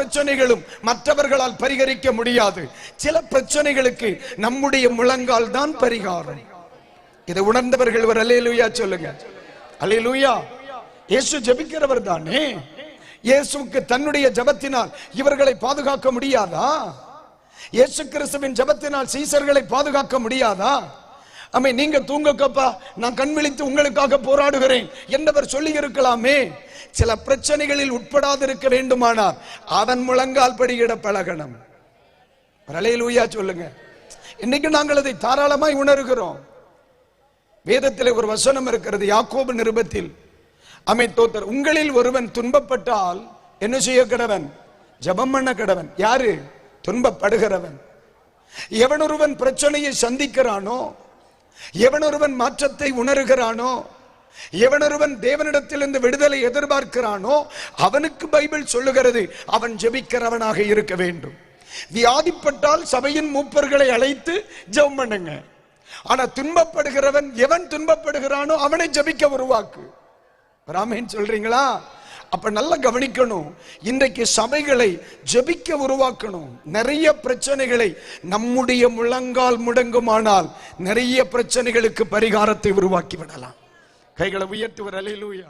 பிரச்சனைகளும் மற்றவர்களால் பரிகரிக்க முடியாது. சில பிரச்சனைகளுக்கு நம்முடைய முழங்கால் தான் பரிகாரம். இதை உணர்ந்தவர்கள் ஒரு அல்லேலூயா சொல்லுங்க. அல்லேலூயா. இயேசு ஜெபிக்கிறவர் தானே. இயேசுவுக்கு தன்னுடைய ஜெபத்தினால் இவர்களை பாதுகாக்க முடியாதா? இயேசு கிறிஸ்துவின் ஜெபத்தினால் சீசர்களை பாதுகாக்க முடியாதா? அம்மே, நீங்க தூங்கக்கப்பா, நான் கண் விழித்து உங்களுக்காக போராடுகிறேன் என்றவர் சொல்லி இருக்கலாமே. சில பிரச்சனைகளில் உட்படாதிருக்க வேண்டுமானால் அவன் முழங்கால் படியிட பழகணும். அல்லேலூயா சொல்லுங்க. இன்னைக்கு நாங்கள் அதை தாராளமாய் உணர்கிறோம். வேதத்தில் ஒரு வசனம் இருக்கிறது, யாக்கோபு நிருபத்தில். தோத்தர், உங்களில் ஒருவன் துன்பப்பட்டால் என்ன செய்ய கடவன்? ஜெபம் பண்ண கடவன். யாரு? துன்பப்படுகிறவன். எவனொருவன் பிரச்சனையை சந்திக்கிறானோ, எவனொருவன் மாற்றத்தை உணர்கிறானோ, எவனொருவன் தேவனிடத்திலிருந்து விடுதலை எதிர்பார்க்கிறானோ, அவனுக்கு பைபிள் சொல்லுகிறது அவன் ஜெபிக்கிறவனாக இருக்க வேண்டும். வியாதிப்பட்டால் சபையின் மூப்பர்களை அழைத்து ஜெபம் பண்ணுங்க. ஆனா துன்பப்படுகிறவன், எவன் துன்பப்படுகிறானோ அவனை ஜெபிக்க உருவாக்கு. ராமேன் சொல்றீங்களா? அப்ப நல்லா கவனிக்கணும். இன்றைக்கு சபைகளை ஜெபிக்க உருவாக்கணும். நிறைய பிரச்சனைகளை நம்முடைய முழங்கால் முடங்குமானால் நிறைய பிரச்சனைகளுக்கு பரிகாரத்தை உருவாக்கி விடலாம். கைகளை உயர்த்துவர். அல்லேலூயா.